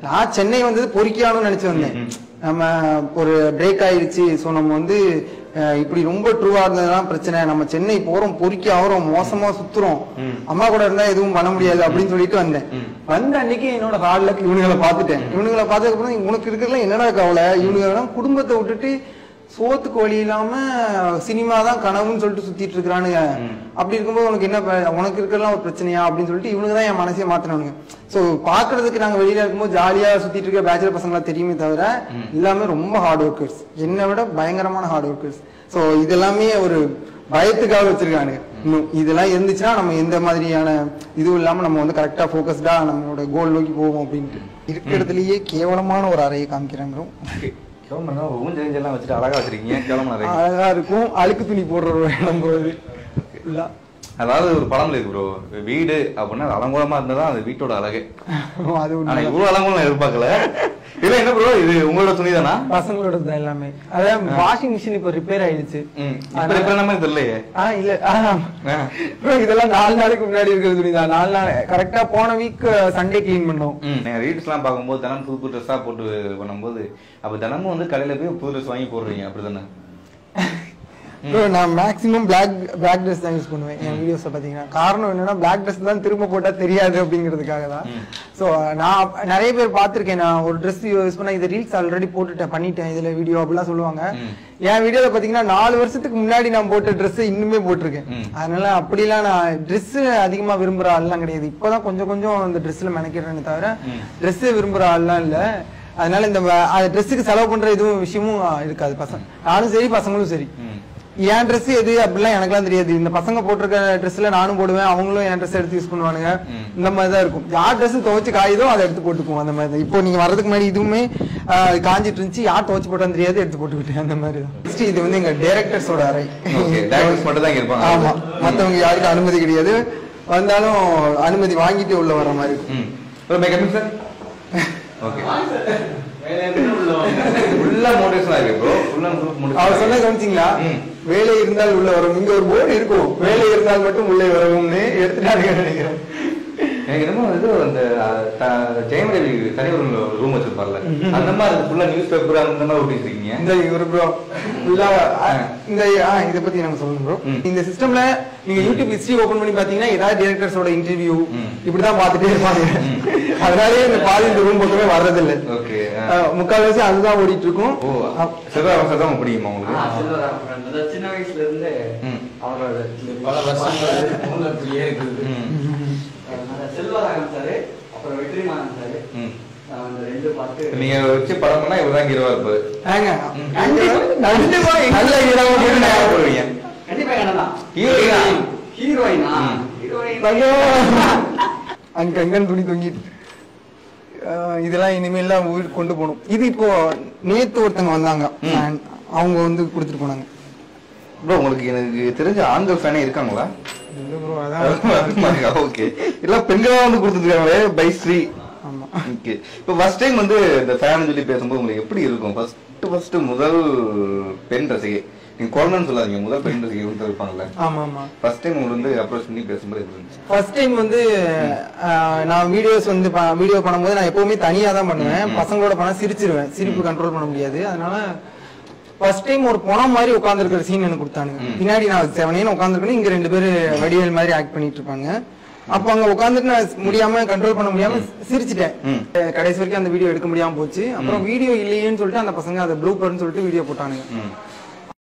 நான் சென்னை வந்தது பொறிக்கணும்னு நினைச்சு வந்தேன். நம்ம ஒரு பிரேக் ஆயிடுச்சு, ஸோ நம்ம வந்து இப்படி ரொம்ப ட்ரூவா இருந்ததுதான் பிரச்சனை, நம்ம சென்னை போறோம் பொறிக்க ஆகிறோம் மோசமா சுத்துறோம், அம்மா கூட இருந்தா எதுவும் பண்ண முடியாது அப்படின்னு சொல்லிட்டு வந்தேன். வந்த அன்னைக்கு என்னோட ஹார்ட் லக் இவனுங்களை பார்த்துட்டேன். இவனுங்களை பார்த்ததுக்கு அப்புறம் உனக்கு இருக்கிறதுலாம் என்னடா கவலை, இவனுங்க குடும்பத்தை விட்டுட்டு சோத்துக்கு வழி இல்லாம சினிமா தான் கனவுன்னு சொல்லிட்டு சுத்திட்டு இருக்கிறானுங்க. அப்படி இருக்கும்போது உனக்கு என்ன, உனக்கு இருக்கிறதுலாம் ஒரு பிரச்சனையா அப்படின்னு சொல்லிட்டு இவனுக்கு தான் என் மனசே மாத்தினானுங்க. சோ பாக்குறதுக்கு நாங்க வெளியில இருக்கும்போது ஜாலியா சுத்திட்டு இருக்க பேச்சுலர் பசங்களா தெரியுமே தவிர எல்லாமே ரொம்ப ஹார்ட் ஒர்க்கர்ஸ், என்னை விட பயங்கரமான ஹார்ட் ஒர்க்கர்ஸ். சோ இதெல்லாமே ஒரு பயத்துக்காக வச்சிருக்கானுங்க. இன்னும் இதெல்லாம் இருந்துச்சுன்னா நம்ம எந்த மாதிரியான இதுவும் இல்லாம நம்ம வந்து கரெக்டா போக்கஸ்டா நம்மளோட கோல் நோக்கி போவோம் அப்படின்ட்டு. இருக்கிறதுலயே கேவலமான ஒரு அறையை காமிக்கிறாங்க. அழகா வச்சிருக்கீங்க, அழகா இருக்கும். அழுக்கு துணி போடுற இடம் போது. அதாவது ஒரு படம்ல இருக்கு ப்ரோ, வீடு அப்படின்னா அலங்கோலமா இருந்ததான் அந்த வீட்டோட அழகு. அது இவ்வளவு அலங்கோலம் எதிர்பார்க்கல. இல்ல என்ன ப்ரோ, இது உங்களோட துணி தானா? பசங்களோட தான் எல்லாமே. அதான் வாஷிங் மிஷின் இப்ப ரிப்பேர் ஆயிடுச்சு. தெரியலையே. இல்ல இதெல்லாம் 4 நாளைக்கு முன்னாடி இருக்கிற துணி தான். 4 நாள் கரெக்டா போன வீக் சண்டே கிளீன் பண்ணோம். ரீல்ஸ் எல்லாம் பார்க்கும்போது தினம் புது புது ட்ரெஸ்ஸா போட்டு பண்ணும்போது அப்ப தினமும் வந்து கடையில போய் புது ட்ரெஸ் வாங்கி போடுறீங்க அப்படிதானே? நான் மேக்ஸிமம் பிளாக் ட்ரெஸ் தான் யூஸ் பண்ணுவேன் என் வீடியோஸ்ல பாத்தீங்கன்னா. காரணம் என்னன்னா பிளாக் ட்ரெஸ் தான் திரும்ப போட்டா தெரியாது அப்படிங்கிறதுக்காக தான். சோ நான் நிறைய பேர் பாத்திருக்கேன், நான் ஒரு ட்ரெஸ் யூஸ் பண்ணா இதை ரீல்ஸ் ஆல்ரெடி பண்ணிட்டேன் இதுல வீடியோ அப்படிலாம் சொல்லுவாங்க. என் வீடியோல பாத்தீங்கன்னா 4 வருஷத்துக்கு முன்னாடி நான் போட்ட ட்ரெஸ் இன்னுமே போட்டிருக்கேன். அதனால அப்படிலாம் நான் ட்ரெஸ் அதிகமா விரும்புற ஆள்லாம் கிடையாது. இப்பதான் கொஞ்சம் கொஞ்சம் அந்த ட்ரெஸ்ல மெனக்கிறேன்னு தவிர ட்ரெஸ் விரும்புற ஆள்லாம் இல்ல. அதனால இந்த ட்ரெஸ்ஸுக்கு செலவு பண்ற எதுவும் விஷயமும் இருக்காது. நானும் சரி பசங்களும் சரி. என் ட்ரெஸ் எது அப்படிலாம் எனக்குலாம் தெரியாது. இந்த பசங்க போட்டிருக்க ட்ரெஸ்ல நானும் போடுவேன், அவங்களும் என் ட்ரெஸ் எடுத்து யூஸ் பண்ணுவானுங்க. இந்த மாதிரிதான் இருக்கும். யார் ட்ரெஸ் துவைச்சு காயுதோ அதை எடுத்து போட்டுக்குவோம். அந்த மாதிரி இப்போ நீங்க வர்றதுக்கு முன்னாடி இதுவுமே காஞ்சிட்டு இருந்துச்சு, யார் துவைச்சு போட்டான்னு தெரியாது, எடுத்து போட்டுக்கிட்டேன். அந்த மாதிரி தான். இது வந்து எங்க டைரக்டர்ஸோட அறை. ஆமா, மத்தவங்க யாருக்கும் அனுமதி கிடையாது. வந்தாலும் அனுமதி வாங்கிட்டு உள்ள வர மாதிரி இருக்கும். அவர் சொன்ன கவனிச்சிங்களா, வேலை இருந்தால் உள்ள வரும். இங்க ஒரு போர்டு இருக்கும், வேலை இருந்தால் மட்டும் உள்ளே வரும்னு எடுத்துட்டாங்க நினைக்கிறேன். எனக்கு என்னமோ இது அந்த ஜெயமரவி தனி ஒரு ரூம் வச்சிருப்பார்ல, அந்த மாதிரி ஃபுல்லா நியூஸ் பேப்பர் அந்த மாதிரி ஒட்டிருக்கீங்க. இந்த ஒரு ப்ரோ ஃபுல்லா இந்த இதை பத்தி நம்ம சொல்லணும் ப்ரோ. இந்த சிஸ்டம்ல நீங்க யூடியூப் ஹிஸ்டரி ஓபன் பண்ணி பாத்தீங்கன்னா ஏதாவது டைரக்டர்ஸோட இன்டர்வியூ இப்படிதான் பாத்துட்டே இருப்பாங்க. அதனாலே இந்த பாதி இந்த ரூம் பக்கமே வர்றதில்லை. முக்கால்வாசி அதுதான் ஓடிட்டு இருக்கும். செல்வராமன் பிடிக்குமா உங்களுக்கு? சின்ன வயசுல இருந்து அவரோட பல வருஷங்கள் செல்வராகவன் சாரு, அப்புறம் வெற்றிமாறன் சாரு, நீங்க வச்சு படம் பண்ணா இவர்தான் ஹீரோவா இருப்பாரு. அங்கங்க துணி தொங்கிட்டு இதெல்லாம் இனிமேல் ஊருக்கு கொண்டு போகணும். இது இப்போ நேத்து ஒருத்தங்க வந்தாங்க, அவங்க வந்து கொடுத்துட்டு போனாங்க. ப்ரோ உங்களுக்கு எனக்கு தெரிஞ்ச ஆண்கள் ஃபேனே இருக்காங்களா? ஓகே, எல்லாம் பெண்களா வந்து கொடுத்துருக்காங்களே பை ஸ்ரீ. ஆமா, ஓகே. இப்போ ஃபர்ஸ்ட் டைம் வந்து இந்த ஃபேன் சொல்லி பேசும்போது உங்களுக்கு எப்படி இருக்கும்? ஃபர்ஸ்ட் முதல் பெண் ரசிகை, நீங்க குழந்தைன்னு சொல்லாதீங்க, முதல் பெண் ரசிகை வந்து இருப்பாங்கல்ல. ஆமா ஆமா. ஃபர்ஸ்ட் டைம் உங்களுக்கு வந்து அப்ரோச் பண்ணி பேசும்போது எப்படி இருந்துச்சு? ஃபர்ஸ்ட் டைம் வந்து நான் வீடியோஸ் வந்து வீடியோ பண்ணும்போது நான் எப்பவுமே தனியா தான் பண்ணுவேன். பசங்களோட பண்ணா சிரிச்சிருவேன், சிரிப்பு கண்ட்ரோல் பண்ண முடியாது. அதனால ஃபர்ஸ்ட் டைம் ஒரு பணம் மாதிரி உட்காந்துருக்கிற சீன் எனக்கு கொடுத்தானுங்க. பின்னாடி நான் 7 உட்காந்துருக்கேன், இங்க 2 பேரு வடிவேல் மாதிரி ஆக்ட் பண்ணிட்டு இருப்பாங்க. அப்ப அங்க உட்காந்துட்டு நான் முடியாம கண்ட்ரோல் பண்ண முடியாம சிரிச்சிட்டேன். கடைசி வரைக்கும் அந்த வீடியோ எடுக்க முடியாம போச்சு. அப்புறம் வீடியோ இல்லையேன்னு சொல்லிட்டு அந்த பசங்க அதை ப்ளூ பர்ன்னு சொல்லிட்டு வீடியோ போட்டானுங்க.